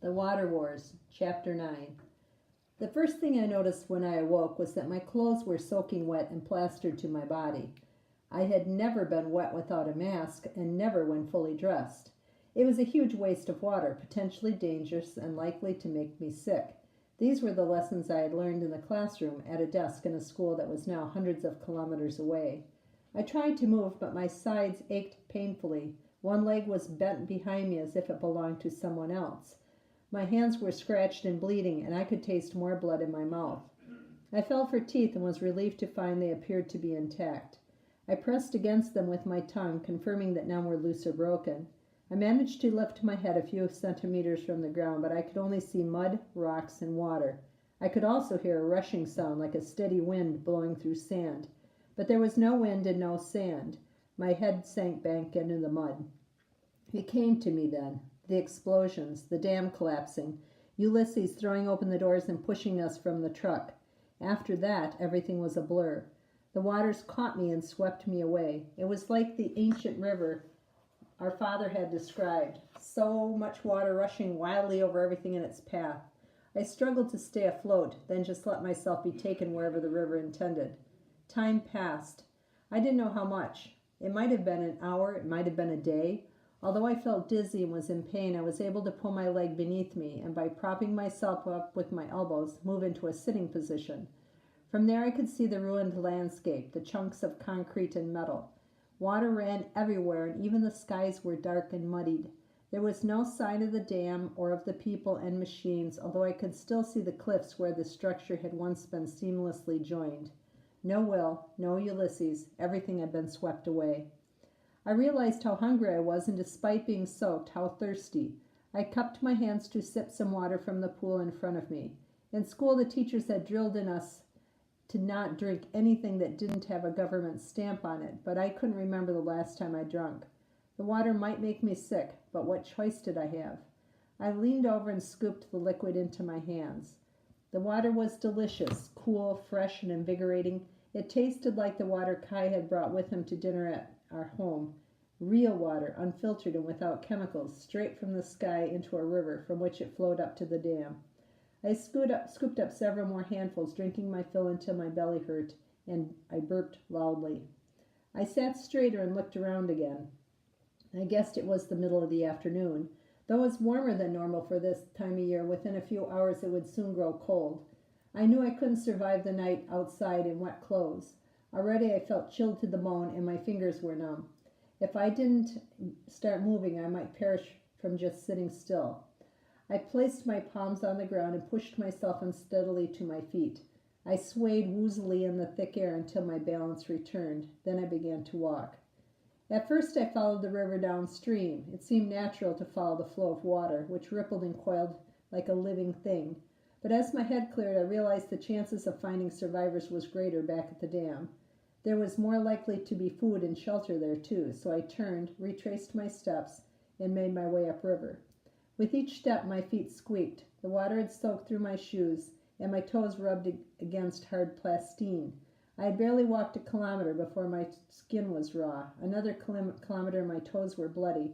The Water Wars, Chapter 9. The first thing I noticed when I awoke was that my clothes were soaking wet and plastered to my body. I had never been wet without a mask, and never when fully dressed. It was a huge waste of water, potentially dangerous and likely to make me sick. These were the lessons I had learned in the classroom at a desk in a school that was now hundreds of kilometers away. I tried to move, but my sides ached painfully. One leg was bent behind me as if it belonged to someone else. My hands were scratched and bleeding, and I could taste more blood in my mouth. I felt for teeth and was relieved to find they appeared to be intact. I pressed against them with my tongue, confirming that none were loose or broken. I managed to lift my head a few centimeters from the ground, but I could only see mud, rocks, and water. I could also hear a rushing sound like a steady wind blowing through sand. But there was no wind and no sand. My head sank back into the mud. It came to me then. The explosions, the dam collapsing, Ulysses throwing open the doors and pushing us from the truck. After that, everything was a blur. The waters caught me and swept me away. It was like the ancient river our father had described, so much water rushing wildly over everything in its path. I struggled to stay afloat, then just let myself be taken wherever the river intended. Time passed. I didn't know how much. It might have been an hour, it might have been a day. Although I felt dizzy and was in pain, I was able to pull my leg beneath me and, by propping myself up with my elbows, move into a sitting position. From there I could see the ruined landscape, the chunks of concrete and metal. Water ran everywhere, and even the skies were dark and muddied. There was no sign of the dam or of the people and machines, although I could still see the cliffs where the structure had once been seamlessly joined. No Will, no Ulysses, everything had been swept away. I realized how hungry I was, and despite being soaked, how thirsty. I cupped my hands to sip some water from the pool in front of me. In school, the teachers had drilled in us to not drink anything that didn't have a government stamp on it, but I couldn't remember the last time I drank. The water might make me sick, but what choice did I have? I leaned over and scooped the liquid into my hands. The water was delicious, cool, fresh, and invigorating. It tasted like the water Kai had brought with him to dinner at our home. Real water, unfiltered and without chemicals, straight from the sky into a river from which it flowed up to the dam. I scooped up several more handfuls, drinking my fill until my belly hurt, and I burped loudly. I sat straighter and looked around again. I guessed it was the middle of the afternoon. Though it was warmer than normal for this time of year, within a few hours it would soon grow cold. I knew I couldn't survive the night outside in wet clothes. Already I felt chilled to the bone, and my fingers were numb. If I didn't start moving, I might perish from just sitting still. I placed my palms on the ground and pushed myself unsteadily to my feet. I swayed woozily in the thick air until my balance returned. Then I began to walk. At first I followed the river downstream. It seemed natural to follow the flow of water, which rippled and coiled like a living thing. But as my head cleared, I realized the chances of finding survivors was greater back at the dam. There was more likely to be food and shelter there, too, so I turned, retraced my steps, and made my way upriver. With each step, my feet squeaked. The water had soaked through my shoes, and my toes rubbed against hard plastine. I had barely walked a kilometer before my skin was raw. Another kilometer and my toes were bloody.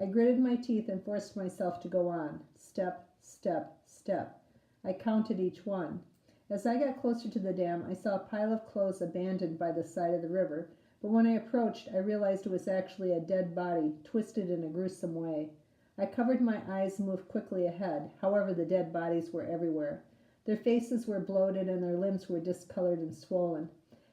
I gritted my teeth and forced myself to go on. Step, step, step. I counted each one. As I got closer to the dam, I saw a pile of clothes abandoned by the side of the river, but when I approached, I realized it was actually a dead body, twisted in a gruesome way. I covered my eyes and moved quickly ahead. However, the dead bodies were everywhere. Their faces were bloated and their limbs were discolored and swollen.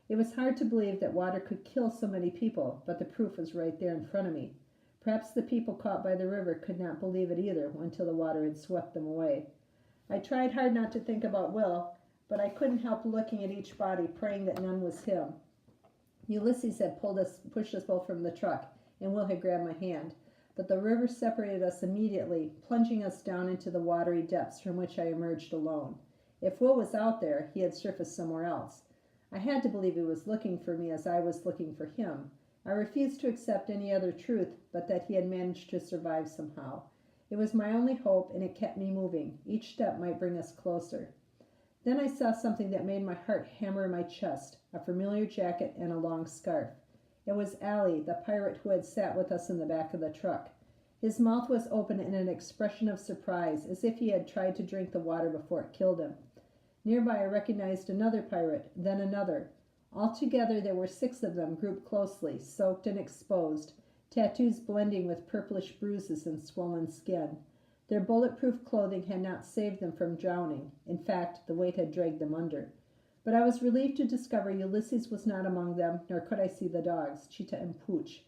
It was hard to believe that water could kill so many people, but the proof was right there in front of me. Perhaps the people caught by the river could not believe it either until the water had swept them away. I tried hard not to think about Will, but I couldn't help looking at each body, praying that none was him. Ulysses had pushed us both from the truck, and Will had grabbed my hand. But the river separated us immediately, plunging us down into the watery depths from which I emerged alone. If Will was out there, he had surfaced somewhere else. I had to believe he was looking for me as I was looking for him. I refused to accept any other truth but that he had managed to survive somehow. It was my only hope, and it kept me moving. Each step might bring us closer. Then I saw something that made my heart hammer in my chest, a familiar jacket and a long scarf. It was Allie, the pirate who had sat with us in the back of the truck. His mouth was open in an expression of surprise, as if he had tried to drink the water before it killed him. Nearby I recognized another pirate, then another. Altogether there were 6 of them grouped closely, soaked and exposed, tattoos blending with purplish bruises and swollen skin. Their bulletproof clothing had not saved them from drowning. In fact, the weight had dragged them under. But I was relieved to discover Ulysses was not among them, nor could I see the dogs, Cheetah and Pooch.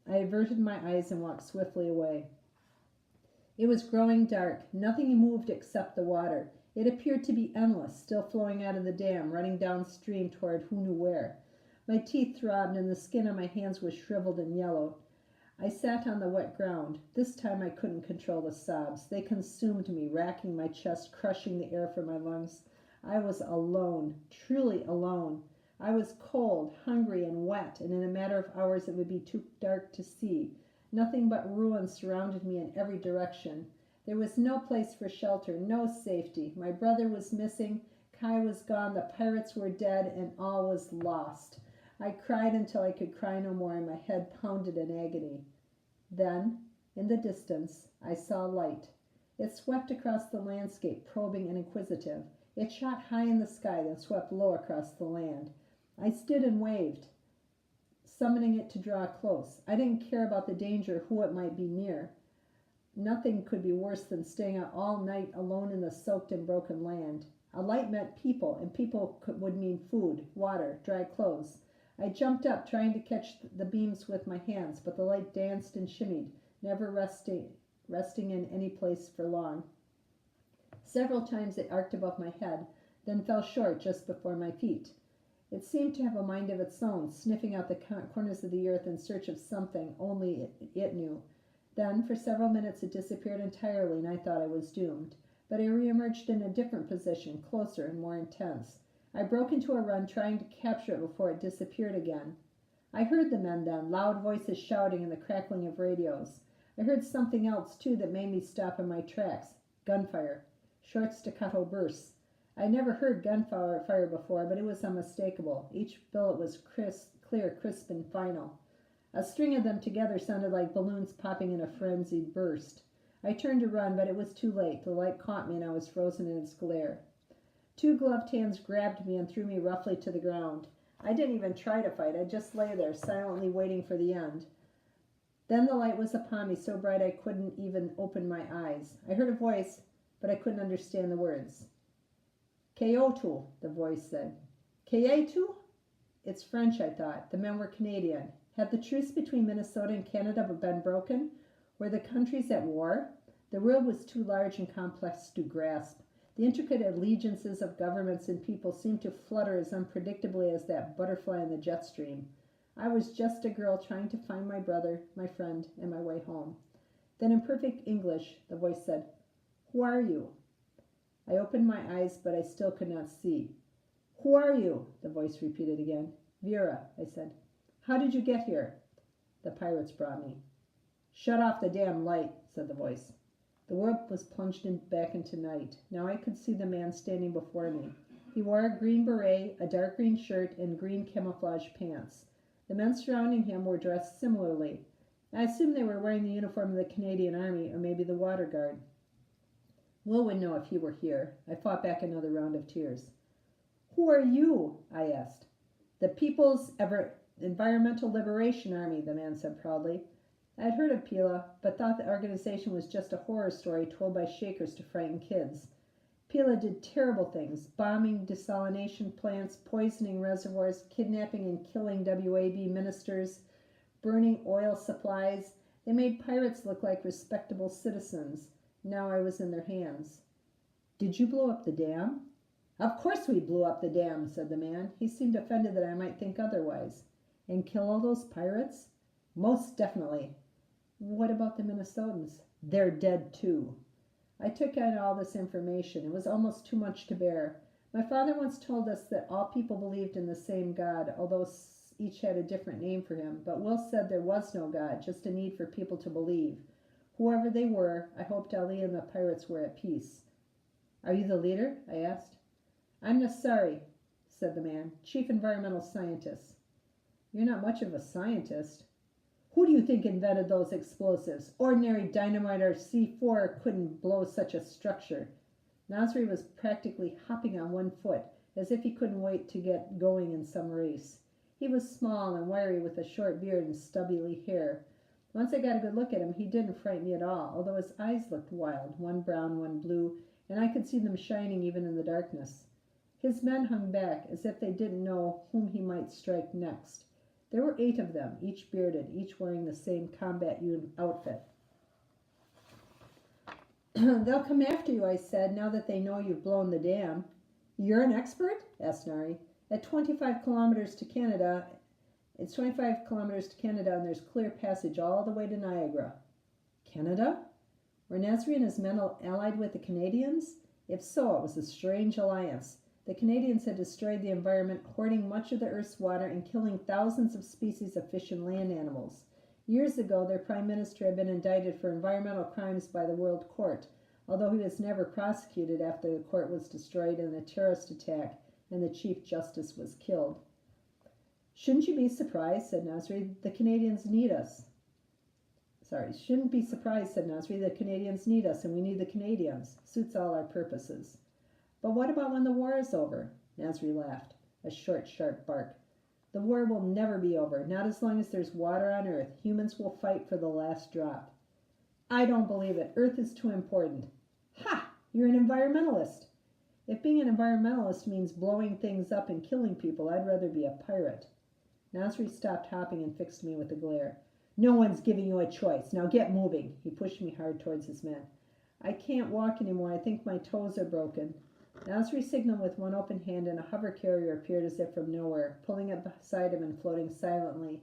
I averted my eyes and walked swiftly away. It was growing dark. Nothing moved except the water. It appeared to be endless, still flowing out of the dam, running downstream toward who knew where. My teeth throbbed, and the skin on my hands was shriveled and yellow. I sat on the wet ground. This time I couldn't control the sobs. They consumed me, racking my chest, crushing the air from my lungs. I was alone, truly alone. I was cold, hungry, and wet, and in a matter of hours it would be too dark to see. Nothing but ruins surrounded me in every direction. There was no place for shelter, no safety. My brother was missing, Kai was gone, the pirates were dead, and all was lost. I cried until I could cry no more, and my head pounded in agony. Then, in the distance, I saw light. It swept across the landscape, probing and inquisitive. It shot high in the sky, then swept low across the land. I stood and waved, summoning it to draw close. I didn't care about the danger, who it might be near. Nothing could be worse than staying out all night alone in the soaked and broken land. A light meant people, and people would mean food, water, dry clothes. I jumped up, trying to catch the beams with my hands, but the light danced and shimmied, never resting in any place for long. Several times it arced above my head, then fell short just before my feet. It seemed to have a mind of its own, sniffing out the corners of the earth in search of something only it knew. Then, for several minutes, it disappeared entirely, and I thought I was doomed. But I reemerged in a different position, closer and more intense. I broke into a run, trying to capture it before it disappeared again. I heard the men then, loud voices shouting and the crackling of radios. I heard something else, too, that made me stop in my tracks. Gunfire. Short staccato bursts. I never heard gunfire before, but it was unmistakable. Each bullet was clear, crisp, and final. A string of them together sounded like balloons popping in a frenzied burst. I turned to run, but it was too late. The light caught me, and I was frozen in its glare. 2 gloved hands grabbed me and threw me roughly to the ground. I didn't even try to fight. I just lay there, silently waiting for the end. Then the light was upon me, so bright I couldn't even open my eyes. I heard a voice, but I couldn't understand the words. Kyoto, the voice said. Kyoto? It's French, I thought. The men were Canadian. Had the truce between Minnesota and Canada been broken? Were the countries at war? The world was too large and complex to grasp. The intricate allegiances of governments and people seemed to flutter as unpredictably as that butterfly in the jet stream. I was just a girl trying to find my brother, my friend, and my way home. Then in perfect English, the voice said, "Who are you?" I opened my eyes, but I still could not see. "Who are you?" the voice repeated again. "Vera," I said. "How did you get here?" "The pirates brought me." "Shut off the damn light," said the voice. The world was plunged back into night. Now I could see the man standing before me. He wore a green beret, a dark green shirt, and green camouflage pants. The men surrounding him were dressed similarly. I assumed they were wearing the uniform of the Canadian Army or maybe the Water Guard. Will would know if he were here. I fought back another round of tears. "Who are you?" I asked. "The People's Environmental Liberation Army," the man said proudly. I had heard of Pila, but thought the organization was just a horror story told by Shakers to frighten kids. Pila did terrible things, bombing desalination plants, poisoning reservoirs, kidnapping and killing WAB ministers, burning oil supplies. They made pirates look like respectable citizens. Now I was in their hands. "Did you blow up the dam?" "Of course we blew up the dam," said the man. He seemed offended that I might think otherwise. "And kill all those pirates?" "Most definitely." "What about the Minnesotans?" "They're dead too." I took in all this information. It was almost too much to bear. My father once told us that all people believed in the same God, although each had a different name for him. But Will said there was no God, just a need for people to believe. Whoever they were, I hoped Ali and the pirates were at peace. "Are you the leader?" I asked. "I'm Nassari," said the man, "chief environmental scientist." "You're not much of a scientist." Who do you think invented those explosives? Ordinary dynamite or C4 couldn't blow such a structure. Nasri was practically hopping on one foot, as if he couldn't wait to get going in some race. He was small and wiry with a short beard and stubbly hair. Once I got a good look at him, he didn't frighten me at all, although his eyes looked wild, one brown, one blue, and I could see them shining even in the darkness. His men hung back, as if they didn't know whom he might strike next. There were 8 of them, each bearded, each wearing the same combat outfit. They'll come after you, I said, now that they know you've blown the dam. You're an expert? Asked Nari. It's 25 kilometers to Canada, and there's clear passage all the way to Niagara. Canada? Were Nasri and his men allied with the Canadians? If so, it was a strange alliance. The Canadians had destroyed the environment, hoarding much of the Earth's water and killing thousands of species of fish and land animals. Years ago, their prime minister had been indicted for environmental crimes by the World Court, although he was never prosecuted after the court was destroyed in a terrorist attack and the Chief Justice was killed. Shouldn't you be surprised, said Nasri, the Canadians need us. Shouldn't be surprised, said Nasri, the Canadians need us and we need the Canadians. Suits all our purposes. But what about when the war is over? Nasri laughed, a short, sharp bark. The war will never be over, not as long as there's water on Earth. Humans will fight for the last drop. I don't believe it. Earth is too important. Ha! You're an environmentalist. If being an environmentalist means blowing things up and killing people, I'd rather be a pirate. Nasri stopped hopping and fixed me with a glare. No one's giving you a choice. Now get moving. He pushed me hard towards his men. I can't walk anymore. I think my toes are broken. Nasri signaled with one open hand, and a hover carrier appeared as if from nowhere, pulling up beside him and floating silently.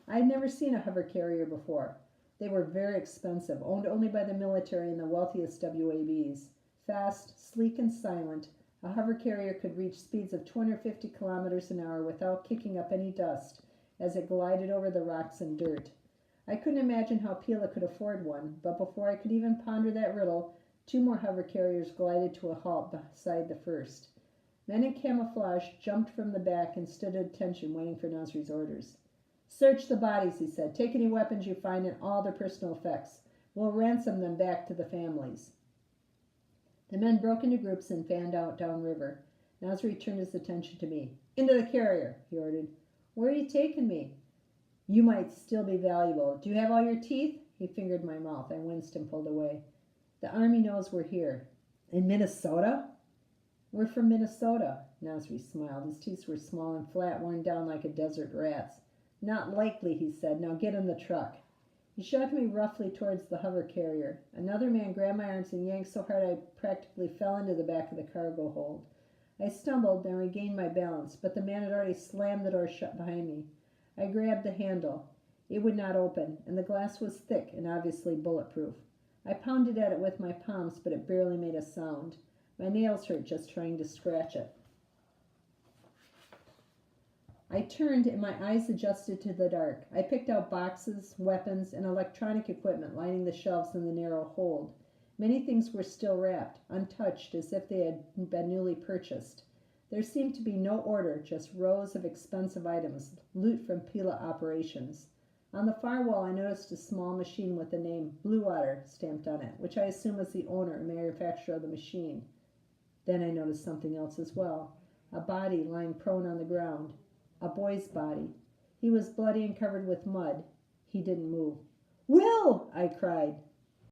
I had never seen a hover carrier before. They were very expensive, owned only by the military and the wealthiest WABs. Fast, sleek, and silent, a hover carrier could reach speeds of 250 kilometers an hour without kicking up any dust as it glided over the rocks and dirt. I couldn't imagine how Pila could afford one, but before I could even ponder that riddle, 2 more hover carriers glided to a halt beside the first. Men in camouflage jumped from the back and stood at attention, waiting for Nasri's orders. Search the bodies, he said. Take any weapons you find and all their personal effects. We'll ransom them back to the families. The men broke into groups and fanned out downriver. Nasri turned his attention to me. Into the carrier, he ordered. Where are you taking me? You might still be valuable. Do you have all your teeth? He fingered my mouth. I winced and pulled away. The Army knows we're here. In Minnesota? We're from Minnesota. Nasri smiled. His teeth were small and flat, worn down like a desert rat's. Not likely, he said. Now get in the truck. He shoved me roughly towards the hover carrier. Another man grabbed my arms and yanked so hard I practically fell into the back of the cargo hold. I stumbled, then regained my balance, but the man had already slammed the door shut behind me. I grabbed the handle. It would not open, and the glass was thick and obviously bulletproof. I pounded at it with my palms, but it barely made a sound. My nails hurt just trying to scratch it. I turned and my eyes adjusted to the dark. I picked out boxes, weapons, and electronic equipment lining the shelves in the narrow hold. Many things were still wrapped, untouched, as if they had been newly purchased. There seemed to be no order, just rows of expensive items, loot from Pila operations. On the far wall, I noticed a small machine with the name Blue Water stamped on it, which I assume was the owner and manufacturer of the machine. Then I noticed something else as well, a body lying prone on the ground. A boy's body. He was bloody and covered with mud. He didn't move. Will! I cried.